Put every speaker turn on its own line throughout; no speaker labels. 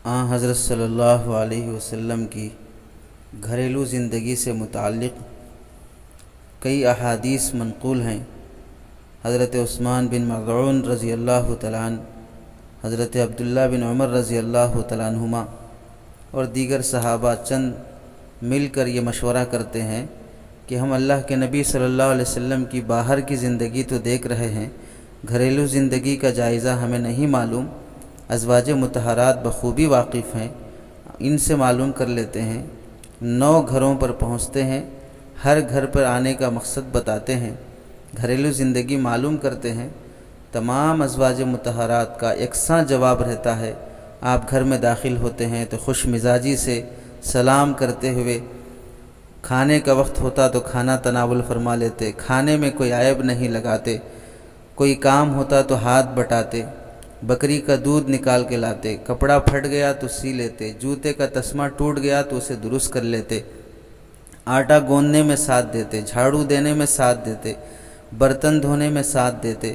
حضرت صلی اللہ علیہ وسلم کی گھریلو زندگی سے متعلق کئی احادیث منقول ہیں۔ حضرت عثمان بن مظعون رضی اللہ تعالیٰ عنہ، حضرت عبداللہ بن عمر رضی اللہ تعالیٰ عنہما اور دیگر صحابہ چند مل کر یہ مشورہ کرتے ہیں کہ ہم اللہ کے نبی صلی اللہ علیہ وسلم کی باہر کی زندگی تو دیکھ رہے ہیں، گھریلو زندگی کا جائزہ ہمیں نہیں معلوم۔ ازواج مطہرات بخوبی واقف ہیں، ان سے معلوم کر لیتے ہیں۔ 9 گھروں پر پہنچتے ہیں، ہر گھر پر آنے کا مقصد بتاتے ہیں، گھریلو زندگی معلوم کرتے ہیں۔ تمام ازواج مطہرات کا یکساں جواب رہتا ہے۔ آپ گھر میں داخل ہوتے ہیں تو خوش مزاجی سے سلام کرتے ہوئے، کھانے کا وقت ہوتا تو کھانا تناول فرما لیتے، کھانے میں کوئی عیب نہیں لگاتے، کوئی کام ہوتا تو ہاتھ بٹاتے، بکری کا دودھ نکال کے لاتے، کپڑا پھٹ گیا تو سی لیتے، جوتے کا تسمہ ٹوٹ گیا تو اسے درست کر لیتے، آٹا گوندنے میں ساتھ دیتے، جھاڑو دینے میں ساتھ دیتے، برتن دھونے میں ساتھ دیتے۔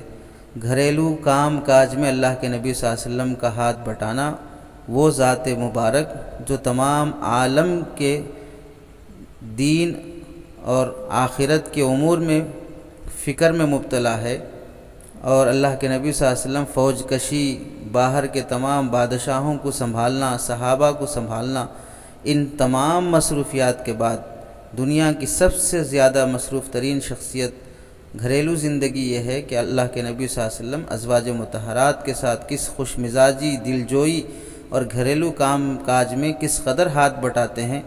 گھریلو کام کاج میں اللہ کے نبی صلی اللہ علیہ وسلم کا ہاتھ بٹانا، وہ ذات مبارک جو تمام عالم کے دین اور آخرت کے امور میں فکر میں مبتلا ہے، اور اللہ کے نبی صلی اللہ علیہ وسلم فوج کشی، باہر کے تمام بادشاہوں کو سنبھالنا، صحابہ کو سنبھالنا، ان تمام مصروفیات کے بعد دنیا کی سب سے زیادہ مصروف ترین شخصیت گھریلو زندگی یہ ہے کہ اللہ کے نبی صلی اللہ علیہ وسلم ازواج مطہرات کے ساتھ کس خوش مزاجی، دلجوئی اور گھریلو کام کاج میں کس قدر ہاتھ بٹاتے ہیں۔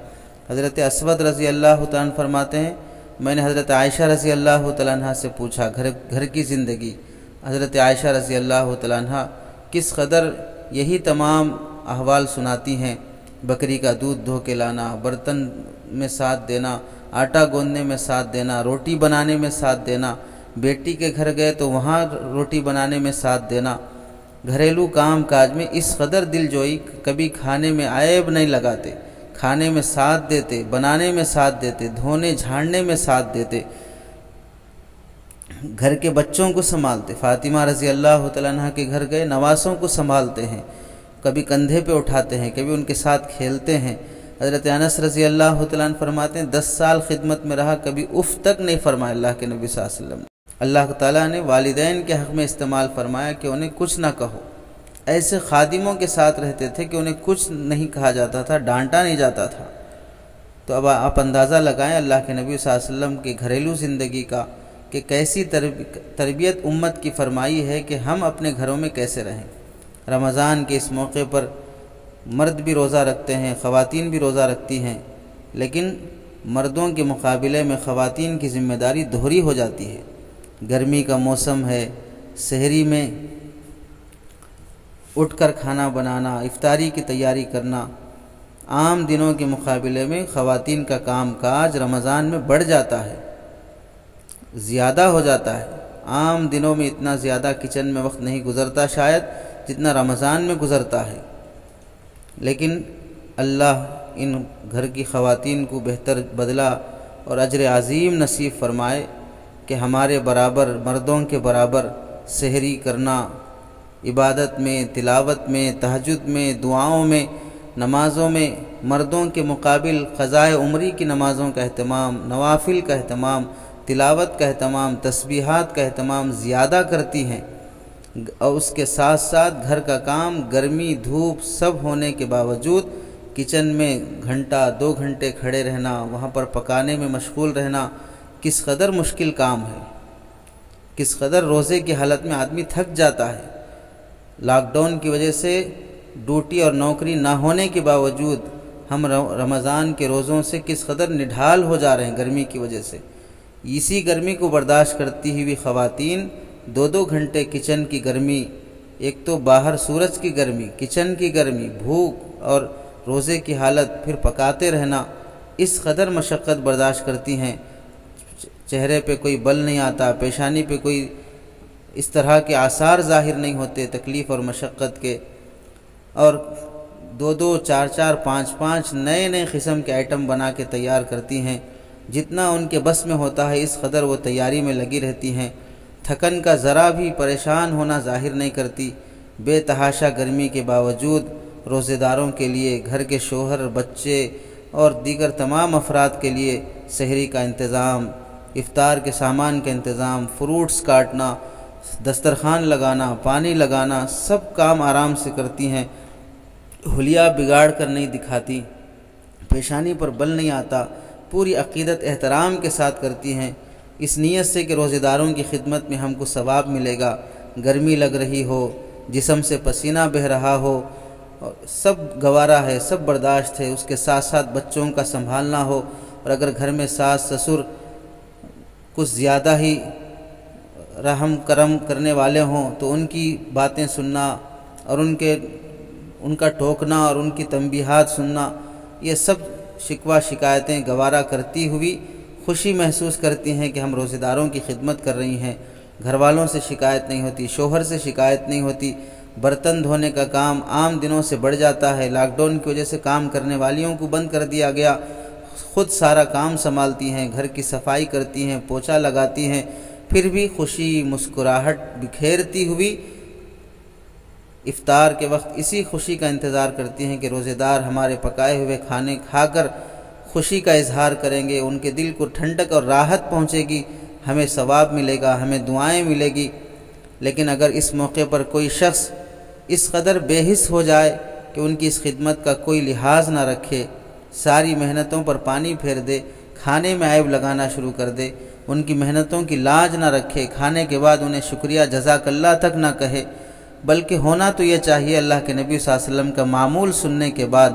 حضرت اسود رضی اللہ تعالیٰ عنہ فرماتے ہیں، میں نے حضرت عائشہ رضی اللہ تعالیٰ عنہ سے پوچھا گھر کی زندگی۔ حضرت عائشہ رضی اللہ تعالیٰ عنہ کس قدر یہی تمام احوال سناتی ہیں، بکری کا دودھ دھو کے لانا، برتن میں ساتھ دینا، آٹا گوندنے میں ساتھ دینا، روٹی بنانے میں ساتھ دینا، بیٹی کے گھر گئے تو وہاں روٹی بنانے میں ساتھ دینا، گھریلو کام کاج میں اس قدر دل جوئی، کبھی کھانے میں عیب نہیں لگاتے، کھانے میں ساتھ دیتے، بنانے میں ساتھ دیتے، دھونے جھاڑنے میں ساتھ دیتے، گھر کے بچوں کو سنبھالتے۔ فاطمہ رضی اللہ تعالیٰ عنہ کے گھر گئے، نواسوں کو سنبھالتے ہیں، کبھی کندھے پہ اٹھاتے ہیں، کبھی ان کے ساتھ کھیلتے ہیں۔ حضرت انس رضی اللہ تعالیٰ عنہ فرماتے ہیں 10 سال خدمت میں رہا، کبھی اف تک نہیں فرمایا اللہ کے نبی صلی اللہ علیہ وسلم۔ اللہ تعالیٰ نے والدین کے حق میں استعمال فرمایا کہ انہیں کچھ نہ کہو۔ ایسے خادموں کے ساتھ رہتے تھے کہ انہیں کچھ نہیں کہا جاتا تھا، ڈانٹا نہیں جاتا تھا۔ تو اب آپ اندازہ لگائیں اللہ کے نبی صلی اللہ علیہ وسلم کی گھریلو زندگی کا کہ کیسی تربیت امت کی فرمائی ہے کہ ہم اپنے گھروں میں کیسے رہیں۔ رمضان کے اس موقع پر مرد بھی روزہ رکھتے ہیں، خواتین بھی روزہ رکھتی ہیں، لیکن مردوں کے مقابلے میں خواتین کی ذمہ داری دوہری ہو جاتی ہے۔ گرمی کا موسم ہے، سحری میں اٹھ کر کھانا بنانا، افطاری کی تیاری کرنا، عام دنوں کے مقابلے میں خواتین کا کام کاج رمضان میں بڑھ جاتا ہے، زیادہ ہو جاتا ہے۔ عام دنوں میں اتنا زیادہ کچن میں وقت نہیں گزرتا شاید جتنا رمضان میں گزرتا ہے، لیکن اللہ ان گھر کی خواتین کو بہتر بدلہ اور اجر عظیم نصیب فرمائے کہ ہمارے برابر، مردوں کے برابر سحری کرنا، عبادت میں، تلاوت میں، تہجد میں، دعاؤں میں، نمازوں میں مردوں کے مقابل قضائے عمری کی نمازوں کا اہتمام، نوافل کا اہتمام، تلاوت کا اہتمام، تسبیحات کا اہتمام زیادہ کرتی ہیں، اور اس کے ساتھ ساتھ گھر کا کام گرمی دھوپ سب ہونے کے باوجود کچن میں گھنٹہ 2 گھنٹے کھڑے رہنا، وہاں پر پکانے میں مشغول رہنا کس قدر مشکل کام ہے، کس قدر روزے کی حالت میں آدمی تھک جاتا ہے۔ لاک ڈاؤن کی وجہ سے ڈیوٹی اور نوکری نہ ہونے کے باوجود ہم رمضان کے روزوں سے کس قدر نڈھال ہو جا رہے ہیں گرمی کی وجہ سے۔ اسی گرمی کو برداشت کرتی ہوئی خواتین 2 گھنٹے کچن کی گرمی، ایک تو باہر سورج کی گرمی، کچن کی گرمی، بھوک اور روزے کی حالت، پھر پکاتے رہنا، اس قدر مشقت برداشت کرتی ہیں، چہرے پہ کوئی بل نہیں آتا، پیشانی پہ کوئی اس طرح کے آثار ظاہر نہیں ہوتے تکلیف اور مشقت کے، اور 2 4 5 نئے قسم کے آئٹم بنا کے تیار کرتی ہیں، جتنا ان کے بس میں ہوتا ہے اس قدر وہ تیاری میں لگی رہتی ہیں، تھکن کا ذرا بھی پریشان ہونا ظاہر نہیں کرتی، بے تحاشا گرمی کے باوجود روزے داروں کے لیے، گھر کے شوہر، بچے اور دیگر تمام افراد کے لیے سحری کا انتظام، افطار کے سامان کا انتظام، فروٹس کاٹنا، دسترخوان لگانا، پانی لگانا، سب کام آرام سے کرتی ہیں، حلیہ بگاڑ کر نہیں دکھاتی، پیشانی پر بل نہیں آتا، پوری عقیدت احترام کے ساتھ کرتی ہیں، اس نیت سے کہ روزے داروں کی خدمت میں ہم کو ثواب ملے گا، گرمی لگ رہی ہو، جسم سے پسینہ بہہ رہا ہو، سب گوارا ہے، سب برداشت ہے، اس کے ساتھ ساتھ بچوں کا سنبھالنا ہو، اور اگر گھر میں ساس سسر کچھ زیادہ ہی رحم کرم کرنے والے ہوں تو ان کی باتیں سننا اور ان کا ٹوکنا اور ان کی تنبیہات سننا، یہ سب شکوہ شکایتیں گوارا کرتی ہوئی خوشی محسوس کرتی ہیں کہ ہم روزے داروں کی خدمت کر رہی ہیں، گھر والوں سے شکایت نہیں ہوتی، شوہر سے شکایت نہیں ہوتی، برتن دھونے کا کام عام دنوں سے بڑھ جاتا ہے، لاک ڈاؤن کی وجہ سے کام کرنے والیوں کو بند کر دیا گیا، خود سارا کام سنبھالتی ہیں، گھر کی صفائی کرتی ہیں، پوچھا لگاتی ہیں، پھر بھی خوشی مسکراہٹ بکھیرتی ہوئی افطار کے وقت اسی خوشی کا انتظار کرتی ہیں کہ روزے دار ہمارے پکائے ہوئے کھانے کھا کر خوشی کا اظہار کریں گے، ان کے دل کو ٹھنڈک اور راحت پہنچے گی، ہمیں ثواب ملے گا، ہمیں دعائیں ملے گی۔ لیکن اگر اس موقع پر کوئی شخص اس قدر بے حس ہو جائے کہ ان کی اس خدمت کا کوئی لحاظ نہ رکھے، ساری محنتوں پر پانی پھیر دے، کھانے میں عیب لگانا شروع کر دے، ان کی محنتوں کی لاج نہ رکھے، کھانے کے بعد انہیں شکریہ جزاک اللہ تک نہ کہے، بلکہ ہونا تو یہ چاہیے اللہ کے نبی صلی اللہ علیہ وسلم کا معمول سننے کے بعد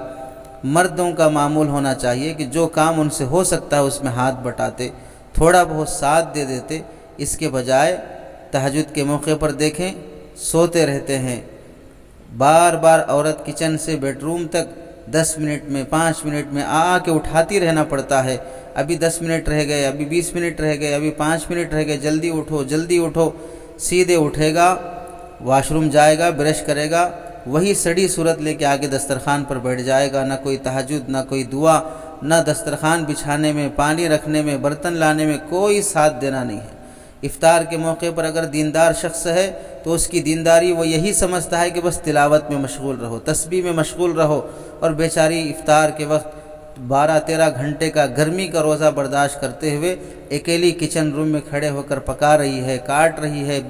مردوں کا معمول ہونا چاہیے کہ جو کام ان سے ہو سکتا ہے اس میں ہاتھ بٹاتے، تھوڑا بہت ساتھ دے دیتے، اس کے بجائے تہجد کے موقع پر دیکھیں سوتے رہتے ہیں، بار بار عورت کچن سے بیڈ روم تک 10 منٹ میں 5 منٹ میں آ کے اٹھاتی رہنا پڑتا ہے، ابھی 10 منٹ رہ گئے، ابھی 20 منٹ رہ گئے، ابھی 5 منٹ رہ گئے، جلدی اٹھو جلدی اٹھو، سیدھے اٹھے گا، واش روم جائے گا، برش کرے گا، وہی سڑی صورت لے کے آگے دسترخوان پر بیٹھ جائے گا، نہ کوئی تہجد، نہ کوئی دعا، نہ دسترخوان بچھانے میں، پانی رکھنے میں، برتن لانے میں کوئی ساتھ دینا نہیں ہے۔ افطار کے موقع پر اگر دیندار شخص ہے تو اس کی دینداری وہ یہی سمجھتا ہے کہ بس تلاوت میں مشغول رہو، تسبیح میں مشغول رہو، اور بیچاری افطار کے وقت 12-13 گھنٹے کا گرمی کا روزہ برداشت کرتے ہوئے اکیلی کچن روم میں کھڑے ہو کر پکا رہی ہے، کاٹ رہی ہے،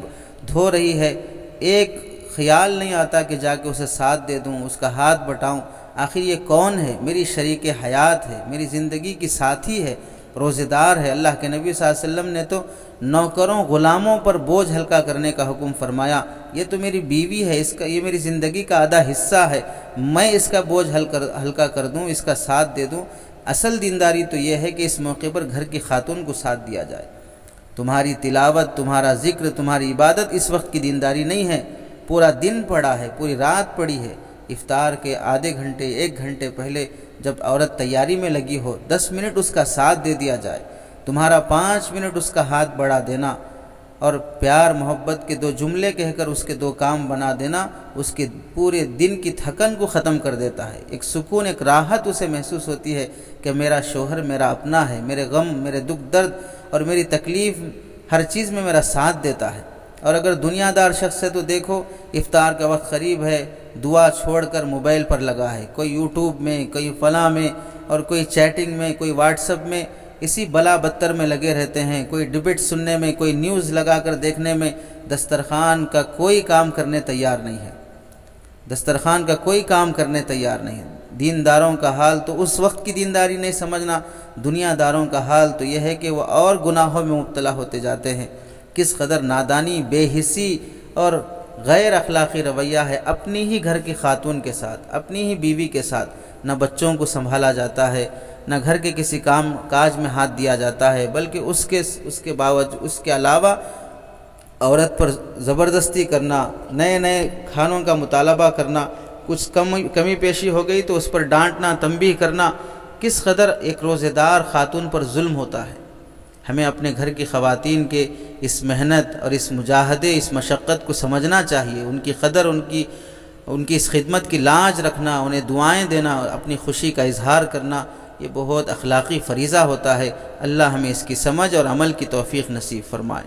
دھو رہی ہے، ایک خیال نہیں آتا کہ جا کے اسے ساتھ دے دوں، اس کا ہاتھ بٹاؤں، آخر یہ کون ہے؟ میری شریک حیات ہے، میری زندگی کی ساتھی ہے، روزے دار ہے۔ اللہ کے نبی صلی اللہ علیہ وسلم نے تو نوکروں غلاموں پر بوجھ ہلکا کرنے کا حکم فرمایا، یہ تو میری بیوی ہے، یہ میری زندگی کا آدھا حصہ ہے، میں اس کا بوجھ ہلکا کر دوں، اس کا ساتھ دے دوں۔ اصل دینداری تو یہ ہے کہ اس موقع پر گھر کی خاتون کو ساتھ دیا جائے۔ تمہاری تلاوت، تمہارا ذکر، تمہاری عبادت اس وقت کی دینداری نہیں ہے، پورا دن پڑا ہے، پوری رات پڑی ہے، افطار کے آدھے گھنٹے 1 گھنٹے پہلے جب عورت تیاری میں لگی ہو 10 منٹ اس کا ساتھ دے دیا جائے، تمہارا 5 منٹ اس کا ہاتھ بڑھا دینا اور پیار محبت کے 2 جملے کہہ کر اس کے 2 کام بنا دینا، اس کے پورے دن کی تھکن کو ختم کر دیتا ہے، ایک سکون، ایک راحت اسے محسوس ہوتی ہے کہ میرا شوہر میرا اپنا ہے، میرے غم، میرے دکھ درد اور میری تکلیف ہر چیز میں میرا ساتھ دیتا ہے۔ اور اگر دنیا دار شخص ہے تو دیکھو افطار کا وقت قریب ہے، دعا چھوڑ کر موبائل پر لگا ہے، کوئی یوٹیوب میں، کوئی فلاں میں، اور کوئی چیٹنگ میں، کوئی واٹس ایپ میں، اسی بلا بدتر میں لگے رہتے ہیں، کوئی ڈبیٹ سننے میں، کوئی نیوز لگا کر دیکھنے میں، دسترخوان کا کوئی کام کرنے تیار نہیں ہے، دسترخوان کا کوئی کام کرنے تیار نہیں ہے۔ دینداروں کا حال تو اس وقت کی دینداری نہیں سمجھنا، دنیا داروں کا حال تو یہ ہے کہ وہ اور گناہوں میں مبتلا ہوتے جاتے ہیں۔ کس قدر نادانی، بے حسی اور غیر اخلاقی رویہ ہے اپنی ہی گھر کی خاتون کے ساتھ، اپنی ہی بیوی کے ساتھ، نہ بچوں کو سنبھالا جاتا ہے، نہ گھر کے کسی کام کاج میں ہاتھ دیا جاتا ہے، بلکہ اس کے باوجود اس کے علاوہ عورت پر زبردستی کرنا، نئے نئے کھانوں کا مطالبہ کرنا، کچھ کمی پیشی ہو گئی تو اس پر ڈانٹنا، تنبیہ کرنا، کس قدر ایک روزے دار خاتون پر ظلم ہوتا ہے۔ ہمیں اپنے گھر کی خواتین کے اس محنت اور اس مجاہدے، اس مشقت کو سمجھنا چاہیے، ان کی قدر، ان کی اس خدمت کی لاج رکھنا، انہیں دعائیں دینا، اپنی خوشی کا اظہار کرنا، یہ بہت اخلاقی فریضہ ہوتا ہے۔ اللہ ہمیں اس کی سمجھ اور عمل کی توفیق نصیب فرمائے۔